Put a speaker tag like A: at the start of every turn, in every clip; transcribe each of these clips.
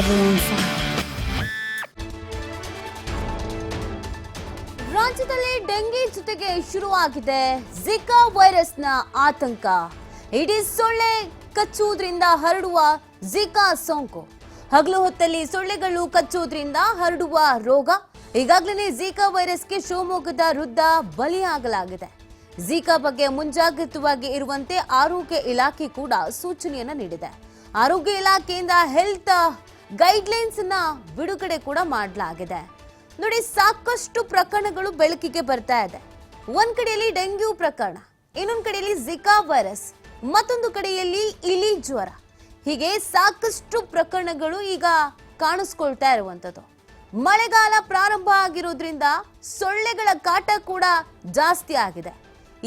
A: everyone fine.
B: ರಾಜ್ಯದಲ್ಲಿ dengue ಜೊತೆಗೆ ಶುರುವಾಗಿದೆ ಜಿಕಾ ವೈರಸ್ನ ಆತಂಕ. ಇಡೀ ಸೊಳ್ಳೆ ಕಚ್ಚುವುದರಿಂದ ಹರಡುವ ಜಿಕಾ ಸೋಂಕು. ಹಗಲು ಹೊತ್ತಲ್ಲಿ ಸೊಳ್ಳೆಗಳು ಕಚ್ಚುವುದರಿಂದ ಹರಡುವ ರೋಗ. ಈಗಾಗಲೇ ಜಿಕಾ ವೈರಸ್ಗೆ ಶಿವಮೊಗ್ಗದ ವೃದ್ಧ ಬಲಿಯಾಗಲಾಗಿದೆ. ಜಿಕಾ ಬಗ್ಗೆ ಮುಂಜಾಗ್ರತವಾಗಿ ಇರುವಂತೆ ಆರೋಗ್ಯ ಇಲಾಖೆ ಕೂಡ ಸೂಚನೆಯನ್ನ ನೀಡಿದೆ. ಆರೋಗ್ಯ ಇಲಾಖೆಯಿಂದ ಹೆಲ್ತ್ ಗೈಡ್ಲೈನ್ಸ್ ಅನ್ನ ಬಿಡುಗಡೆ ಕೂಡ ಮಾಡಲಾಗಿದೆ. ನೋಡಿ, ಸಾಕಷ್ಟು ಪ್ರಕರಣಗಳು ಬೆಳಕಿಗೆ ಬರ್ತಾ ಇದೆ. ಒಂದ್ ಕಡೆಯಲ್ಲಿ ಡೆಂಗ್ಯೂ ಪ್ರಕರಣ, ಇನ್ನೊಂದು ಕಡೆಯಲ್ಲಿ ಜಿಕಾ ವೈರಸ್, ಮತ್ತೊಂದು ಕಡೆಯಲ್ಲಿ ಇಲಿ ಜ್ವರ. ಹೀಗೆ ಸಾಕಷ್ಟು ಪ್ರಕರಣಗಳು ಈಗ ಕಾಣಿಸ್ಕೊಳ್ತಾ ಇರುವಂತದ್ದು. ಮಳೆಗಾಲ ಪ್ರಾರಂಭ ಆಗಿರೋದ್ರಿಂದ ಸೊಳ್ಳೆಗಳ ಕಾಟ ಕೂಡ ಜಾಸ್ತಿ ಆಗಿದೆ.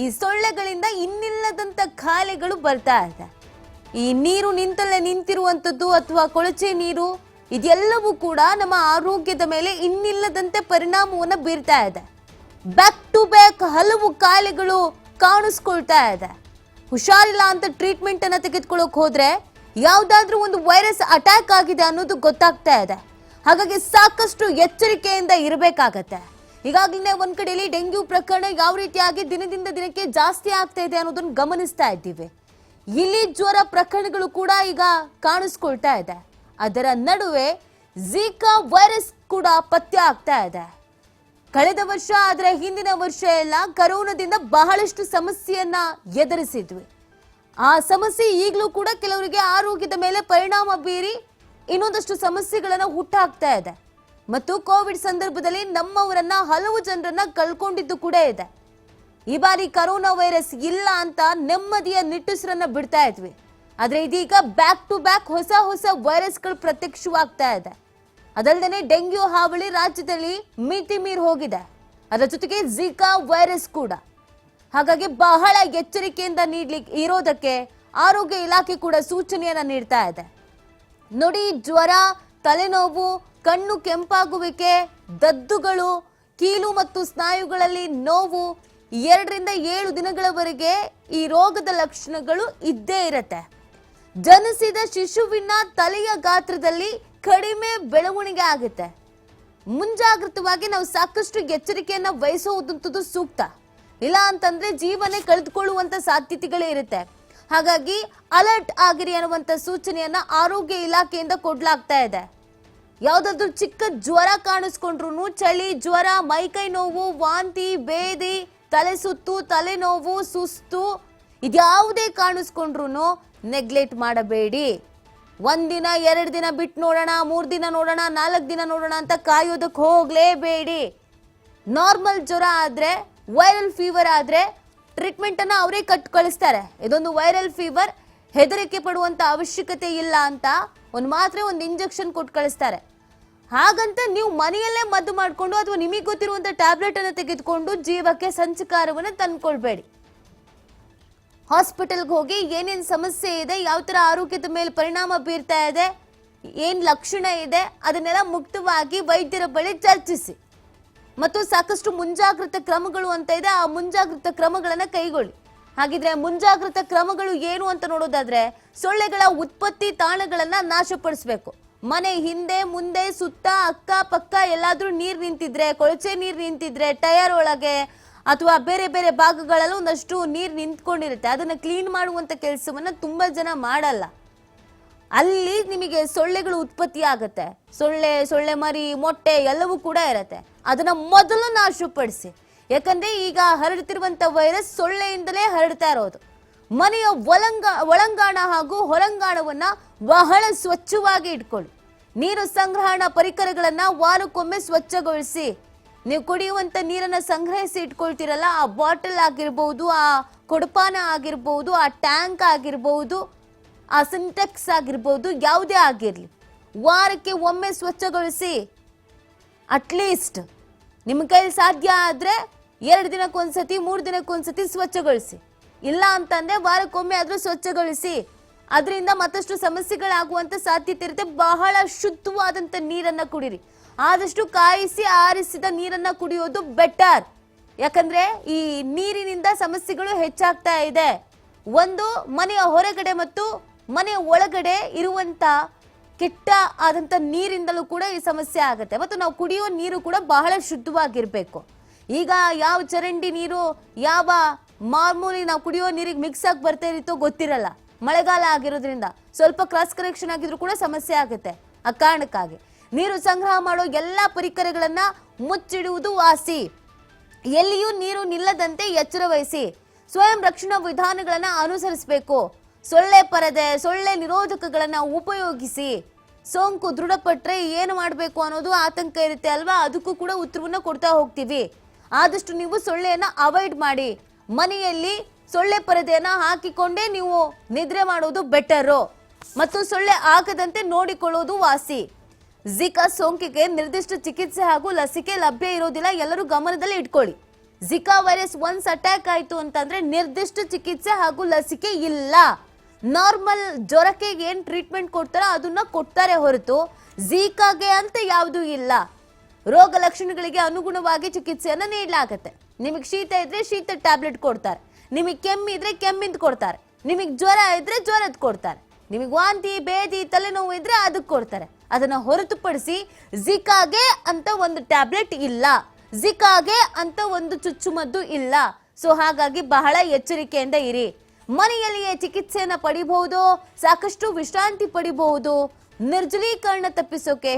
B: ಈ ಸೊಳ್ಳೆಗಳಿಂದ ಇನ್ನಿಲ್ಲದಂತ ಕಾಯಿಲೆಗಳು ಬರ್ತಾ ಇದೆ. ಈ ನೀರು ನಿಂತಲ್ಲೇ ನಿಂತಿರುವಂತದ್ದು ಅಥವಾ ಕೊಳಚೆ ನೀರು, ಇದೆಲ್ಲವೂ ಕೂಡ ನಮ್ಮ ಆರೋಗ್ಯದ ಮೇಲೆ ಇನ್ನಿಲ್ಲದಂತೆ ಪರಿಣಾಮವನ್ನು ಬೀರ್ತಾ ಇದೆ. ಬ್ಯಾಕ್ ಟು ಬ್ಯಾಕ್ ಹಲವು ಕಾಯಿಲೆಗಳು ಕಾಣಿಸ್ಕೊಳ್ತಾ ಇದೆ. ಹುಷಾರಿಲ್ಲ ಅಂತ ಟ್ರೀಟ್ಮೆಂಟ್ ಅನ್ನ ತೆಗೆದುಕೊಳ್ಳೋಕೆ ಹೋದ್ರೆ ಯಾವ್ದಾದ್ರೂ ಒಂದು ವೈರಸ್ ಅಟ್ಯಾಕ್ ಆಗಿದೆ ಅನ್ನೋದು ಗೊತ್ತಾಗ್ತಾ ಇದೆ. ಹಾಗಾಗಿ ಸಾಕಷ್ಟು ಎಚ್ಚರಿಕೆಯಿಂದ ಇರಬೇಕಾಗತ್ತೆ. ಈಗಾಗಲೇ ಒಂದ್ ಕಡೆಯಲ್ಲಿ ಡೆಂಗ್ಯೂ ಪ್ರಕರಣ ಯಾವ ರೀತಿಯಾಗಿ ದಿನದಿಂದ ದಿನಕ್ಕೆ ಜಾಸ್ತಿ ಆಗ್ತಾ ಇದೆ ಅನ್ನೋದನ್ನ ಗಮನಿಸ್ತಾ ಇದ್ದೀವಿ. ಇಲಿ ಜ್ವರ ಪ್ರಕರಣಗಳು ಕೂಡ ಈಗ ಕಾಣಿಸ್ಕೊಳ್ತಾ ಇದೆ. ಅದರ ನಡುವೆ ಜಿಕಾ ವೈರಸ್ ಕೂಡ ಪತ್ತೆ ಆಗ್ತಾ ಇದೆ. ಕಳೆದ ವರ್ಷ ಆದ್ರೆ ಹಿಂದಿನ ವರ್ಷ ಎಲ್ಲ ಕರೋನಾದಿಂದ ಬಹಳಷ್ಟು ಸಮಸ್ಯೆಯನ್ನ ಎದುರಿಸಿದ್ವಿ. ಆ ಸಮಸ್ಯೆ ಈಗಲೂ ಕೂಡ ಕೆಲವರಿಗೆ ಆರೋಗ್ಯದ ಮೇಲೆ ಪರಿಣಾಮ ಬೀರಿ ಇನ್ನೊಂದಷ್ಟು ಸಮಸ್ಯೆಗಳನ್ನ ಹುಟ್ಟಾಕ್ತಾ ಇದೆ. ಮತ್ತು ಕೋವಿಡ್ ಸಂದರ್ಭದಲ್ಲಿ ನಮ್ಮವರನ್ನ ಹಲವು ಜನರನ್ನ ಕಳ್ಕೊಂಡಿದ್ದು ಕೂಡ ಇದೆ. ಈ ಬಾರಿ ಕರೋನಾ ವೈರಸ್ ಇಲ್ಲ ಅಂತ ನೆಮ್ಮದಿಯ ನಿಟ್ಟುಸಿರನ್ನ ಬಿಡ್ತಾ ಇದ್ವಿ. ಆದ್ರೆ ಇದೀಗ ಬ್ಯಾಕ್ ಟು ಬ್ಯಾಕ್ ಹೊಸ ಹೊಸ ವೈರಸ್ಗಳು ಪ್ರತ್ಯಕ್ಷವಾಗ್ತಾ ಇದೆ. ಅದಲ್ಲದೆ ಡೆಂಗ್ಯೂ ಹಾವಳಿ ರಾಜ್ಯದಲ್ಲಿ ಮಿತಿ ಮೀರಿ ಹೋಗಿದೆ. ಅದರ ಜೊತೆಗೆ ಜಿಕಾ ವೈರಸ್ ಕೂಡ. ಹಾಗಾಗಿ ಬಹಳ ಎಚ್ಚರಿಕೆಯಿಂದ ಇರೋದಕ್ಕೆ ಆರೋಗ್ಯ ಇಲಾಖೆ ಕೂಡ ಸೂಚನೆಯನ್ನ ನೀಡ್ತಾ ಇದೆ. ನೋಡಿ, ಜ್ವರ, ತಲೆನೋವು, ಕಣ್ಣು ಕೆಂಪಾಗುವಿಕೆ, ದದ್ದುಗಳು, ಕೀಲು ಮತ್ತು ಸ್ನಾಯುಗಳಲ್ಲಿ ನೋವು 2 ರಿಂದ 7 ದಿನಗಳವರೆಗೆ ಈ ರೋಗದ ಲಕ್ಷಣಗಳು ಇದ್ದೇ ಇರತ್ತೆ. ಜನಿಸಿದ ಶಿಶುವಿನ ತಲೆಯ ಗಾತ್ರದಲ್ಲಿ ಕಡಿಮೆ ಬೆಳವಣಿಗೆ ಆಗುತ್ತೆ. ಮುಂಜಾಗ್ರತವಾಗಿ ನಾವು ಸಾಕಷ್ಟು ಎಚ್ಚರಿಕೆಯನ್ನ ವಹಿಸುವುದಂತದ್ದು ಸೂಕ್ತ. ಇಲ್ಲ ಅಂತಂದ್ರೆ ಜೀವನೇ ಕಳೆದುಕೊಳ್ಳುವಂತ ಸಾಧ್ಯತೆಗಳೇ ಇರುತ್ತೆ. ಹಾಗಾಗಿ ಅಲರ್ಟ್ ಆಗಿರಿ ಅನ್ನುವಂತ ಸೂಚನೆಯನ್ನ ಆರೋಗ್ಯ ಇಲಾಖೆಯಿಂದ ಕೊಡ್ಲಾಗ್ತಾ ಇದೆ. ಯಾವ್ದಾದ್ರು ಚಿಕ್ಕ ಜ್ವರ ಕಾಣಿಸ್ಕೊಂಡ್ರು, ಚಳಿ, ಜ್ವರ, ಮೈಕೈ ನೋವು, ವಾಂತಿ, ಬೇದಿ, ತಲೆ ಸುತ್ತು, ತಲೆನೋವು, ಸುಸ್ತು, ಇದ್ಯಾವುದೇ ಕಾಣಿಸ್ಕೊಂಡ್ರು ನೆಗ್ಲೆಕ್ಟ್ ಮಾಡಬೇಡಿ. 1 ದಿನ 2 ದಿನ ಬಿಟ್ಟು ನೋಡೋಣ, 3 ದಿನ ನೋಡೋಣ, 4 ದಿನ ನೋಡೋಣ ಅಂತ ಕಾಯೋದಕ್ಕೆ ಹೋಗ್ಲೇಬೇಡಿ. ನಾರ್ಮಲ್ ಜ್ವರ ಆದ್ರೆ, ವೈರಲ್ ಫೀವರ್ ಆದ್ರೆ ಟ್ರೀಟ್ಮೆಂಟ್ ಅನ್ನ ಅವರೇ ಕಳಿಸ್ತಾರೆ. ಇದೊಂದು ವೈರಲ್ ಫೀವರ್, ಹೆದರಿಕೆ ಪಡುವಂತ ಅವಶ್ಯಕತೆ ಇಲ್ಲ ಅಂತ ಒಂದು ಮಾತ್ರೆ, ಒಂದು ಇಂಜೆಕ್ಷನ್ ಕೊಟ್ಟು ಕಳಿಸ್ತಾರೆ. ಹಾಗಂತ ನೀವು ಮನೆಯಲ್ಲೇ ಮದ್ದು ಮಾಡಿಕೊಂಡು ಅಥವಾ ನಿಮಗೆ ಗೊತ್ತಿರುವಂತ ಟ್ಯಾಬ್ಲೆಟ್ ಅನ್ನು ತೆಗೆದುಕೊಂಡು ಜೀವಕ್ಕೆ ಸಂಚಕಾರವನ್ನು ತಂದ್ಕೊಳ್ಬೇಡಿ. ಹಾಸ್ಪಿಟಲ್ಗೆ ಹೋಗಿ ಏನೇನು ಸಮಸ್ಯೆ ಇದೆ, ಯಾವ ತರ ಆರೋಗ್ಯದ ಮೇಲೆ ಪರಿಣಾಮ ಬೀರ್ತಾ ಇದೆ, ಏನ್ ಲಕ್ಷಣ ಇದೆ, ಅದನ್ನೆಲ್ಲ ಮುಕ್ತವಾಗಿ ವೈದ್ಯರ ಬಳಿ ಚರ್ಚಿಸಿ. ಮತ್ತು ಸಾಕಷ್ಟು ಮುಂಜಾಗ್ರತಾ ಕ್ರಮಗಳು ಅಂತ ಇದೆ, ಆ ಮುಂಜಾಗ್ರತಾ ಕ್ರಮಗಳನ್ನ ಕೈಗೊಳ್ಳಿ. ಹಾಗಿದ್ರೆ ಮುಂಜಾಗ್ರತಾ ಕ್ರಮಗಳು ಏನು ಅಂತ ನೋಡೋದಾದ್ರೆ, ಸೊಳ್ಳೆಗಳ ಉತ್ಪತ್ತಿ ತಾಣಗಳನ್ನ ನಾಶಪಡಿಸಬೇಕು. ಮನೆ ಹಿಂದೆ ಮುಂದೆ ಸುತ್ತ ಅಕ್ಕ ಪಕ್ಕ ಎಲ್ಲಾದ್ರೂ ನೀರ್ ನಿಂತಿದ್ರೆ, ಕೊಳಚೆ ನೀರ್ ನಿಂತಿದ್ರೆ, ಟಯರ್ ಒಳಗೆ ಅಥವಾ ಬೇರೆ ಬೇರೆ ಭಾಗಗಳಲ್ಲೂ ಒಂದಷ್ಟು ನೀರ್ ನಿಂತ್ಕೊಂಡಿರುತ್ತೆ, ಅದನ್ನ ಕ್ಲೀನ್ ಮಾಡುವಂತ ಕೆಲಸವನ್ನ ತುಂಬಾ ಜನ ಮಾಡಲ್ಲ. ಅಲ್ಲಿ ನಿಮಗೆ ಸೊಳ್ಳೆಗಳು ಉತ್ಪತ್ತಿ ಆಗತ್ತೆ. ಸೊಳ್ಳೆ ಮರಿ, ಮೊಟ್ಟೆ ಎಲ್ಲವೂ ಕೂಡ ಇರತ್ತೆ. ಅದನ್ನ ಮೊದಲು ನಾಶಪಡಿಸಿ. ಯಾಕಂದ್ರೆ ಈಗ ಹರಡುತ್ತಿರುವಂತ ವೈರಸ್ ಸೊಳ್ಳೆಯಿಂದಲೇ ಹರಡ್ತಾ ಇರೋದು. ಮನೆಯ ಒಳಂಗಾಣ ಹಾಗೂ ಹೊರಂಗಾಣವನ್ನ ಬಹಳ ಸ್ವಚ್ಛವಾಗಿ ಇಟ್ಕೊಳ್ಳಿ. ನೀರು ಸಂಗ್ರಹಣಾ ಪರಿಕರಗಳನ್ನ ವಾರಕ್ಕೊಮ್ಮೆ ಸ್ವಚ್ಛಗೊಳಿಸಿ. ನೀವು ಕುಡಿಯುವಂತ ನೀರನ್ನ ಸಂಗ್ರಹಿಸಿ ಇಟ್ಕೊಳ್ತಿರಲ್ಲ, ಆ ಬಾಟಲ್ ಆಗಿರ್ಬಹುದು, ಆ ಕೊಡಪಾನ ಆಗಿರ್ಬಹುದು, ಆ ಟ್ಯಾಂಕ್ ಆಗಿರ್ಬಹುದು, ಆ ಸಿಂಟೆಕ್ಸ್ ಆಗಿರ್ಬಹುದು, ಯಾವುದೇ ಆಗಿರ್ಲಿ, ವಾರಕ್ಕೆ ಒಮ್ಮೆ ಸ್ವಚ್ಛಗೊಳಿಸಿ. ಅಟ್ಲೀಸ್ಟ್ ನಿಮ್ಮ ಕೈಲಿ ಸಾಧ್ಯ ಆದ್ರೆ 2 ದಿನಕ್ಕೊಂದ್ಸತಿ, 3 ದಿನಕ್ಕೊಂದ್ಸತಿ ಸ್ವಚ್ಛಗೊಳಿಸಿ. ಇಲ್ಲ ಅಂತಂದ್ರೆ ವಾರಕ್ಕೊಮ್ಮೆ ಆದ್ರೂ ಸ್ವಚ್ಛಗೊಳಿಸಿ. ಅದರಿಂದ ಮತ್ತಷ್ಟು ಸಮಸ್ಯೆಗಳಾಗುವಂತ ಸಾಧ್ಯತೆ ಇರುತ್ತೆ. ಬಹಳ ಶುದ್ಧವಾದಂತ ನೀರನ್ನ ಕುಡಿರಿ. ಆದಷ್ಟು ಕಾಯಿಸಿ ಆರಿಸಿದ ನೀರನ್ನ ಕುಡಿಯೋದು ಬೆಟರ್. ಯಾಕಂದ್ರೆ ಈ ನೀರಿನಿಂದ ಸಮಸ್ಯೆಗಳು ಹೆಚ್ಚಾಗ್ತಾ ಇದೆ. ಒಂದು, ಮನೆಯ ಹೊರಗಡೆ ಮತ್ತು ಮನೆಯ ಒಳಗಡೆ ಇರುವಂತ ಕೆಟ್ಟ ಆದಂತ ನೀರಿಂದಲೂ ಕೂಡ ಈ ಸಮಸ್ಯೆ ಆಗುತ್ತೆ. ಮತ್ತು ನಾವು ಕುಡಿಯೋ ನೀರು ಕೂಡ ಬಹಳ ಶುದ್ಧವಾಗಿರ್ಬೇಕು. ಈಗ ಯಾವ ಚರಂಡಿ ನೀರು ಯಾವ ಮಾಮೂಲಿ ನಾವು ಕುಡಿಯೋ ನೀರಿಗೆ ಮಿಕ್ಸ್ ಆಗಿ ಬರ್ತಾ ಇರುತ್ತೋ ಗೊತ್ತಿರಲ್ಲ. ಮಳೆಗಾಲ ಆಗಿರೋದ್ರಿಂದ ಸ್ವಲ್ಪ ಕ್ರಾಸ್ ಕನೆಕ್ಷನ್ ಆಗಿದ್ರು ಕೂಡ ಸಮಸ್ಯೆ ಆಗುತ್ತೆ. ಆ ಕಾರಣಕ್ಕಾಗಿ ನೀರು ಸಂಗ್ರಹ ಮಾಡೋ ಎಲ್ಲಾ ಪರಿಕರಗಳನ್ನ ಮುಚ್ಚಿಡುವುದು ವಾಸಿ. ಎಲ್ಲಿಯೂ ನೀರು ನಿಲ್ಲದಂತೆ ಎಚ್ಚರ ವಹಿಸಿ ಸ್ವಯಂ ರಕ್ಷಣಾ ವಿಧಾನಗಳನ್ನ ಅನುಸರಿಸಬೇಕು. ಸೊಳ್ಳೆ ಪರದೆ, ಸೊಳ್ಳೆ ನಿರೋಧಕಗಳನ್ನ ಉಪಯೋಗಿಸಿ. ಸೋಂಕು ದೃಢಪಟ್ರೆ ಏನು ಮಾಡಬೇಕು ಅನ್ನೋದು ಆತಂಕ ಇರುತ್ತೆ ಅಲ್ವಾ, ಅದಕ್ಕೂ ಕೂಡ ಉತ್ತರವನ್ನ ಕೊಡ್ತಾ ಹೋಗ್ತೀವಿ. ಆದಷ್ಟು ನೀವು ಸೊಳ್ಳೆಯನ್ನ ಅವಾಯ್ಡ್ ಮಾಡಿ. ಮನೆಯಲ್ಲಿ ಸೊಳ್ಳೆ ಪರದೆಯನ್ನ ಹಾಕಿಕೊಂಡೇ ನೀವು ನಿದ್ರೆ ಮಾಡೋದು ಬೆಟರು. ಮತ್ತು ಸೊಳ್ಳೆ ಆಗದಂತೆ ನೋಡಿಕೊಳ್ಳೋದು ವಾಸಿ. ಜಿಕಾ ಸೋಂಕಿಗೆ ನಿರ್ದಿಷ್ಟ ಚಿಕಿತ್ಸೆ ಹಾಗೂ ಲಸಿಕೆ ಲಭ್ಯ ಇರೋದಿಲ್ಲ, ಎಲ್ಲರೂ ಗಮನದಲ್ಲಿ ಇಟ್ಕೊಳ್ಳಿ. ಜಿಕಾ ವೈರಸ್ ಒನ್ಸ್ ಅಟ್ಯಾಕ್ ಆಯ್ತು ಅಂತಂದ್ರೆ ನಿರ್ದಿಷ್ಟ ಚಿಕಿತ್ಸೆ ಹಾಗೂ ಲಸಿಕೆ ಇಲ್ಲ. ನಾರ್ಮಲ್ ಜ್ವರಕ್ಕೆ ಏನ್ ಟ್ರೀಟ್ಮೆಂಟ್ ಕೊಡ್ತಾರೋ ಅದನ್ನ ಕೊಡ್ತಾರೆ ಹೊರತು ಜಿಕಾಗೆ ಅಂತ ಯಾವುದೂ ಇಲ್ಲ. ರೋಗ ಲಕ್ಷಣಗಳಿಗೆ ಅನುಗುಣವಾಗಿ ಚಿಕಿತ್ಸೆಯನ್ನ ನೀಡಲಾಗುತ್ತೆ. ನಿಮಗೆ ಶೀತ ಇದ್ರೆ ಶೀತ ಟ್ಯಾಬ್ಲೆಟ್ ಕೊಡ್ತಾರೆ, ನಿಮಗೆ ಕೆಮ್ಮಿದ್ರೆ ಕೆಮ್ಮಿಂದ ಕೊಡ್ತಾರೆ, ನಿಮಗೆ ಜ್ವರ ಇದ್ರೆ ಜ್ವರದ್ ಕೊಡ್ತಾರೆ, ನಿಮಗೆ ವಾಂತಿ ಬೇದಿ ತಲೆನೋವು ಇದ್ರೆ ಅದಕ್ಕೆ ಕೊಡ್ತಾರೆ. ಅದನ್ನ ಹೊರತುಪಡಿಸಿ ಜಿಕಾಗೆ ಅಂತ ಒಂದು ಟ್ಯಾಬ್ಲೆಟ್ ಇಲ್ಲ, ಜಿಕಾಗೆ ಅಂತ ಒಂದು ಚುಚ್ಚುಮದ್ದು ಇಲ್ಲ. ಸೊ ಹಾಗಾಗಿ ಬಹಳ ಎಚ್ಚರಿಕೆಯಿಂದ ಇರಿ. ಮನೆಯಲ್ಲಿಯೇ ಚಿಕಿತ್ಸೆಯನ್ನ ಪಡಿಬಹುದು, ಸಾಕಷ್ಟು ವಿಶ್ರಾಂತಿ ಪಡಿಬಹುದು. ನಿರ್ಜಲೀಕರಣ ತಪ್ಪಿಸೋಕೆ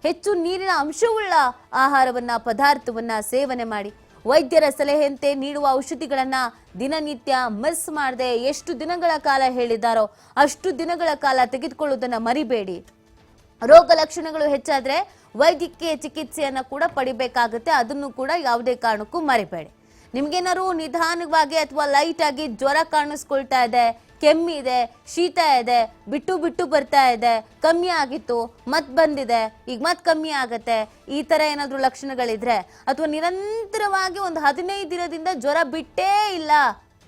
B: ಹೆಚ್ಚು ನೀರಿನ ಅಂಶವುಳ್ಳ ಆಹಾರವನ್ನ ಪದಾರ್ಥವನ್ನ ಸೇವನೆ ಮಾಡಿ. ವೈದ್ಯರ ಸಲಹೆಯಂತೆ ನೀಡುವ ಔಷಧಿಗಳನ್ನ ದಿನನಿತ್ಯ ಮಿಸ್ ಮಾಡದೆ ಎಷ್ಟು ದಿನಗಳ ಕಾಲ ಹೇಳಿದಾರೋ ಅಷ್ಟು ದಿನಗಳ ಕಾಲ ತೆಗೆದುಕೊಳ್ಳುವುದನ್ನ ಮರಿಬೇಡಿ. ರೋಗ ಲಕ್ಷಣಗಳು ಹೆಚ್ಚಾದ್ರೆ ವೈದ್ಯಕೀಯ ಚಿಕಿತ್ಸೆಯನ್ನ ಕೂಡ ಪಡಿಬೇಕಾಗುತ್ತೆ. ಅದನ್ನು ಕೂಡ ಯಾವುದೇ ಕಾರಣಕ್ಕೂ ಮರಿಬೇಡಿ. ನಿಮ್ಗೇನಾದ್ರು ನಿಧಾನವಾಗಿ ಅಥವಾ ಲೈಟ್ ಆಗಿ ಜ್ವರ ಕಾಣಿಸ್ಕೊಳ್ತಾ ಇದೆ, ಕೆಮ್ಮಿದೆ, ಶೀತ ಇದೆ, ಬಿಟ್ಟು ಬರ್ತಾ ಇದೆ, ಕಮ್ಮಿ ಆಗಿತ್ತು ಮತ್ ಬಂದಿದೆ, ಈಗ ಮತ್ ಕಮ್ಮಿ ಆಗತ್ತೆ, ಈ ತರ ಏನಾದ್ರು ಲಕ್ಷಣಗಳಿದ್ರೆ ಅಥವಾ ನಿರಂತರವಾಗಿ ಒಂದು 15 ದಿನದಿಂದ ಜ್ವರ ಬಿಟ್ಟೇ ಇಲ್ಲ,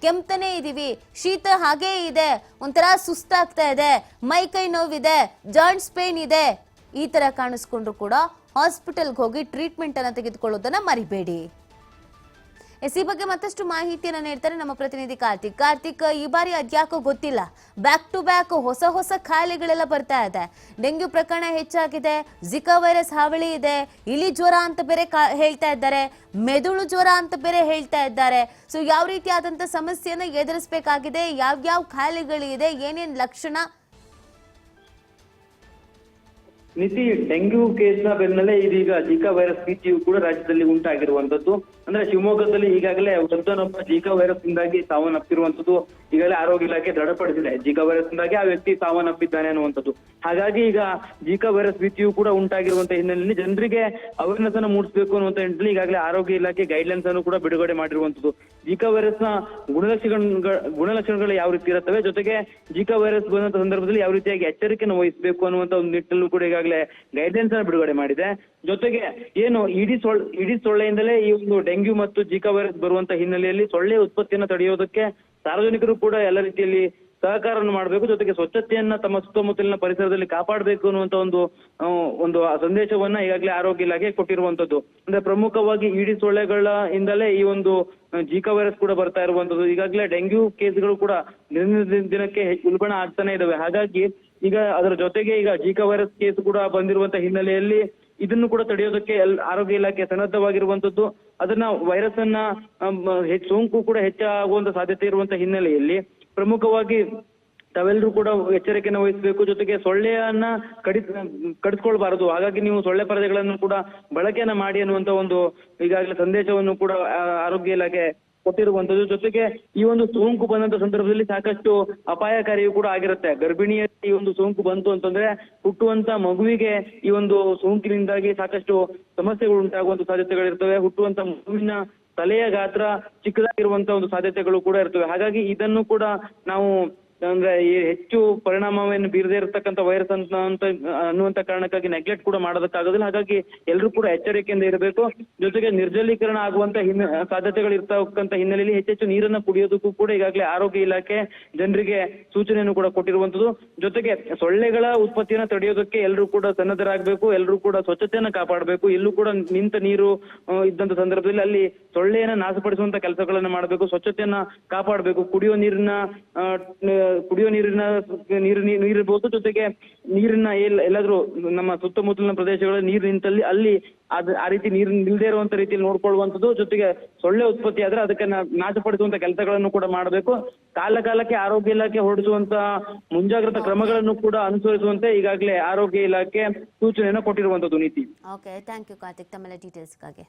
B: ಕೆಮ್ತಾನೆ ಇದೀವಿ, ಶೀತ ಹಾಗೇ ಇದೆ, ಒಂಥರ ಸುಸ್ತಾಗ್ತಾ ಇದೆ, ಮೈ ಕೈ ನೋವಿದೆ, ಜಾಯಿಂಟ್ಸ್ ಪೇನ್ ಇದೆ, ಈ ತರ ಕಾಣಿಸ್ಕೊಂಡ್ರು ಕೂಡ ಹಾಸ್ಪಿಟಲ್ಗೆ ಹೋಗಿ ಟ್ರೀಟ್ಮೆಂಟ್ ಅನ್ನ ತೆಗೆದುಕೊಳ್ಳೋದನ್ನ ಮರಿಬೇಡಿ. ಈ ಬಗ್ಗೆ ಮತ್ತಷ್ಟು ಮಾಹಿತಿಯನ್ನ ನೀಡ್ತಾರೆ ನಮ್ಮ ಪ್ರತಿನಿಧಿ ಕಾರ್ತಿಕ್. ಈ ಬಾರಿ ಅದ್ಯಾಕೋ ಗೊತ್ತಿಲ್ಲ, ಬ್ಯಾಕ್ ಟು ಬ್ಯಾಕ್ ಹೊಸ ಕಾಯಿಲೆಗಳೆಲ್ಲ ಬರ್ತಾ ಇದೆ. ಡೆಂಗ್ಯೂ ಪ್ರಕರಣ ಹೆಚ್ಚಾಗಿದೆ, ಜಿಕಾ ವೈರಸ್ ಹಾವಳಿ ಇದೆ, ಇಲಿ ಜ್ವರ ಅಂತ ಬೇರೆ ಹೇಳ್ತಾ ಇದ್ದಾರೆ, ಮೆದುಳು ಜ್ವರ ಅಂತ ಬೇರೆ ಹೇಳ್ತಾ ಇದ್ದಾರೆ. ಸೊ ಯಾವ ರೀತಿಯಾದಂತ ಸಮಸ್ಯೆಯನ್ನ ಎದುರಿಸಬೇಕಾಗಿದೆ, ಯಾವ್ಯಾವ ಕಾಯಿಲೆಗಳಿದೆ, ಏನೇನ್ ಲಕ್ಷಣ?
A: ನಿತಿ, ಡೆಂಗ್ಯೂ ಕೇಸ್ನ ಬೆನ್ನಲ್ಲೇ ಇದೀಗ ಜಿಕಾ ವೈರಸ್ ಭೀತಿಯು ಕೂಡ ರಾಜ್ಯದಲ್ಲಿ ಉಂಟಾಗಿರುವಂತದ್ದು. ಅಂದ್ರೆ ಶಿವಮೊಗ್ಗದಲ್ಲಿ ಈಗಾಗಲೇ ವೃದ್ಧನೊಬ್ಬ ಜಿಕಾ ವೈರಸ್ ಇಂದಾಗಿ ಸಾವನ್ನಪ್ಪಿರುವಂತದ್ದು ಈಗಾಗಲೇ ಆರೋಗ್ಯ ಇಲಾಖೆ ದೃಢಪಡಿಸಿದೆ. ಜಿಕಾ ವೈರಸ್ ಇಂದಾಗಿ ಆ ವ್ಯಕ್ತಿ ಸಾವನ್ನಪ್ಪಿದ್ದಾನೆ ಅನ್ನುವಂಥದ್ದು. ಹಾಗಾಗಿ ಈಗ ಜಿಕಾ ವೈರಸ್ ಭೀತಿಯು ಕೂಡ ಉಂಟಾಗಿರುವಂತಹ ಹಿನ್ನೆಲೆಯಲ್ಲಿ ಜನರಿಗೆ ಅವೇರ್ನೆಸ್ ಅನ್ನು ಮೂಡಿಸಬೇಕು ಅನ್ನುವಂತ ನಿಟ್ಟಿನಲ್ಲಿ ಈಗಾಗಲೇ ಆರೋಗ್ಯ ಇಲಾಖೆ ಗೈಡ್ಲೈನ್ಸ್ ಅನ್ನು ಕೂಡ ಬಿಡುಗಡೆ ಮಾಡಿರುವಂತದ್ದು. ಜಿಕಾ ವೈರಸ್ ನ ಗುಣಲಕ್ಷಣಗಳು ಯಾವ ರೀತಿ ಇರುತ್ತವೆ, ಜೊತೆಗೆ ಜಿಕಾ ವೈರಸ್ ಬಂದಂತ ಸಂದರ್ಭದಲ್ಲಿ ಯಾವ ರೀತಿಯಾಗಿ ಎಚ್ಚರಿಕೆಯನ್ನು ವಹಿಸಬೇಕು ಅನ್ನುವಂತ ಒಂದು ನಿಟ್ಟಿನಲ್ಲೂ ಕೂಡ ಈಗಾಗಲೇ ಗೈಡ್ಲೈನ್ಸ್ ಅನ್ನು ಬಿಡುಗಡೆ ಮಾಡಿದೆ. ಜೊತೆಗೆ ಏನು ಇಡೀ ಸೊಳ್ಳೆಯಿಂದಲೇ ಈ ಒಂದು ಡೆಂಗ್ಯೂ ಮತ್ತು ಜಿಕಾ ವೈರಸ್ ಬರುವಂತ ಹಿನ್ನೆಲೆಯಲ್ಲಿ ಸೊಳ್ಳೆ ಉತ್ಪತ್ತಿಯನ್ನು ತಡೆಯೋದಕ್ಕೆ ಸಾರ್ವಜನಿಕರು ಕೂಡ ಎಲ್ಲ ರೀತಿಯಲ್ಲಿ ಸಹಕಾರವನ್ನು ಮಾಡಬೇಕು. ಜೊತೆಗೆ ಸ್ವಚ್ಛತೆಯನ್ನ ತಮ್ಮ ಸುತ್ತಮುತ್ತಲಿನ ಪರಿಸರದಲ್ಲಿ ಕಾಪಾಡಬೇಕು ಅನ್ನುವಂತ ಒಂದು ಸಂದೇಶವನ್ನ ಈಗಾಗಲೇ ಆರೋಗ್ಯ ಇಲಾಖೆ ಕೊಟ್ಟಿರುವಂತದ್ದು. ಅಂದ್ರೆ ಪ್ರಮುಖವಾಗಿ ಇಡೀ ಸೊಳ್ಳೆಗಳ ಇಂದಲೇ ಈ ಒಂದು ಜಿಕಾ ವೈರಸ್ ಕೂಡ ಬರ್ತಾ ಇರುವಂತದ್ದು. ಈಗಾಗಲೇ ಡೆಂಗ್ಯೂ ಕೇಸ್ಗಳು ಕೂಡ ದಿನಕ್ಕೆ ಉಲ್ಬಣ ಆಗ್ತಾನೆ ಇದಾವೆ. ಹಾಗಾಗಿ ಈಗ ಅದರ ಜೊತೆಗೆ ಈಗ ಜಿಕಾ ವೈರಸ್ ಕೇಸ್ ಕೂಡ ಬಂದಿರುವಂತ ಹಿನ್ನೆಲೆಯಲ್ಲಿ ಇದನ್ನು ಕೂಡ ತಡೆಯೋದಕ್ಕೆ ಆರೋಗ್ಯ ಇಲಾಖೆ ಸನ್ನದ್ಧವಾಗಿರುವಂತದ್ದು. ಅದನ್ನ ವೈರಸ್ ಅನ್ನ ಸೋಂಕು ಕೂಡ ಹೆಚ್ಚಾಗುವಂತ ಸಾಧ್ಯತೆ ಇರುವಂತ ಹಿನ್ನೆಲೆಯಲ್ಲಿ ಪ್ರಮುಖವಾಗಿ ತಾವೆಲ್ಲರೂ ಕೂಡ ಎಚ್ಚರಿಕೆಯನ್ನು ವಹಿಸಬೇಕು. ಜೊತೆಗೆ ಸೊಳ್ಳೆಯನ್ನ ಕಡಿಸ್ಕೊಳ್ಬಾರದು. ಹಾಗಾಗಿ ನೀವು ಸೊಳ್ಳೆ ಪರದೆಗಳನ್ನು ಕೂಡ ಬಳಕೆಯನ್ನ ಮಾಡಿ ಅನ್ನುವಂತ ಒಂದು ಈಗಾಗಲೇ ಸಂದೇಶವನ್ನು ಕೂಡ ಆರೋಗ್ಯ ಇಲಾಖೆ ಕೊಟ್ಟಿರುವಂತದ್ದು. ಜೊತೆಗೆ ಈ ಒಂದು ಸೋಂಕು ಬಂದಂತ ಸಂದರ್ಭದಲ್ಲಿ ಸಾಕಷ್ಟು ಅಪಾಯಕಾರಿಯೂ ಕೂಡ ಆಗಿರುತ್ತೆ. ಗರ್ಭಿಣಿಯ ಈ ಒಂದು ಸೋಂಕು ಬಂತು ಅಂತಂದ್ರೆ ಹುಟ್ಟುವಂತ ಮಗುವಿಗೆ ಈ ಒಂದು ಸೋಂಕಿನಿಂದಾಗಿ ಸಾಕಷ್ಟು ಸಮಸ್ಯೆಗಳು ಉಂಟಾಗುವಂತ ಸಾಧ್ಯತೆಗಳಿರ್ತವೆ. ಹುಟ್ಟುವಂತ ಮಗುವಿನ ತಲೆಯ ಗಾತ್ರ ಚಿಕ್ಕದಾಗಿರುವಂತ ಒಂದು ಸಾಧ್ಯತೆಗಳು ಕೂಡ ಇರ್ತವೆ. ಹಾಗಾಗಿ ಇದನ್ನು ಕೂಡ ನಾವು ಅಂದ್ರೆ ಹೆಚ್ಚು ಪರಿಣಾಮವನ್ನು ಬೀರದೇ ಇರತಕ್ಕಂತ ವೈರಸ್ ಅನ್ನುವಂತ ಕಾರಣಕ್ಕಾಗಿ ನೆಗ್ಲೆಕ್ಟ್ ಕೂಡ ಮಾಡೋದಕ್ಕಾಗೋದಿಲ್ಲ. ಹಾಗಾಗಿ ಎಲ್ಲರೂ ಕೂಡ ಎಚ್ಚರಿಕೆಯಿಂದ ಇರಬೇಕು. ಜೊತೆಗೆ ನಿರ್ಜಲೀಕರಣ ಆಗುವಂತ ಸಾಧ್ಯತೆಗಳು ಇರ್ತಕ್ಕಂತ ಹಿನ್ನೆಲೆಯಲ್ಲಿ ಹೆಚ್ಚೆಚ್ಚು ನೀರನ್ನ ಕುಡಿಯೋದಕ್ಕೂ ಕೂಡ ಈಗಾಗಲೇ ಆರೋಗ್ಯ ಇಲಾಖೆ ಜನರಿಗೆ ಸೂಚನೆಯನ್ನು ಕೂಡ ಕೊಟ್ಟಿರುವಂತದ್ದು. ಜೊತೆಗೆ ಸೊಳ್ಳೆಗಳ ಉತ್ಪತ್ತಿಯನ್ನ ತಡೆಯೋದಕ್ಕೆ ಎಲ್ಲರೂ ಕೂಡ ಸನ್ನದ್ಧರಾಗಬೇಕು. ಎಲ್ಲರೂ ಕೂಡ ಸ್ವಚ್ಛತೆಯನ್ನ ಕಾಪಾಡಬೇಕು. ಎಲ್ಲೂ ಕೂಡ ನಿಂತ ನೀರು ಇದ್ದಂತ ಸಂದರ್ಭದಲ್ಲಿ ಅಲ್ಲಿ ಸೊಳ್ಳೆಯನ್ನ ನಾಶಪಡಿಸುವಂತ ಕೆಲಸಗಳನ್ನ ಮಾಡಬೇಕು. ಸ್ವಚ್ಛತೆಯನ್ನ ಕಾಪಾಡಬೇಕು. ಕುಡಿಯೋ ನೀರಿನ ಕುಡಿಯೋ ನೀರಿರ್ಬೋದು, ಜೊತೆಗೆ ನೀರಿನ ಎಲ್ಲಾದ್ರೂ ನಮ್ಮ ಸುತ್ತಮುತ್ತಲಿನ ಪ್ರದೇಶಗಳಲ್ಲಿ ನೀರು ನಿಂತಲ್ಲಿ ಅಲ್ಲಿ ಆ ರೀತಿ ನೀರು ನಿಲ್ದೇ ಇರುವಂತ ರೀತಿಯಲ್ಲಿ ನೋಡ್ಕೊಳ್ಳುವಂಥದ್ದು, ಜೊತೆಗೆ ಸೊಳ್ಳೆ ಉತ್ಪತ್ತಿ ಆದ್ರೆ ಅದಕ್ಕೆ ನಾಶಪಡಿಸುವಂತ ಕೆಲಸಗಳನ್ನು ಕೂಡ ಮಾಡಬೇಕು. ಕಾಲಕ್ಕೆ ಆರೋಗ್ಯ ಇಲಾಖೆ ಹೊರಡಿಸುವಂತ ಮುಂಜಾಗ್ರತಾ ಕ್ರಮಗಳನ್ನು ಕೂಡ ಅನುಸರಿಸುವಂತೆ ಈಗಾಗಲೇ ಆರೋಗ್ಯ ಇಲಾಖೆ ಸೂಚನೆಯನ್ನು ಕೊಟ್ಟಿರುವಂತದ್ದು ನೀತಿ.
B: ಓಕೆ, ಥ್ಯಾಂಕ್ ಯು ಕಾರ್ತಿಕ್ ತಮ್ಮೆಲ್ಲ ಡೀಟೇಲ್ಸ್ಗಾಗಿ.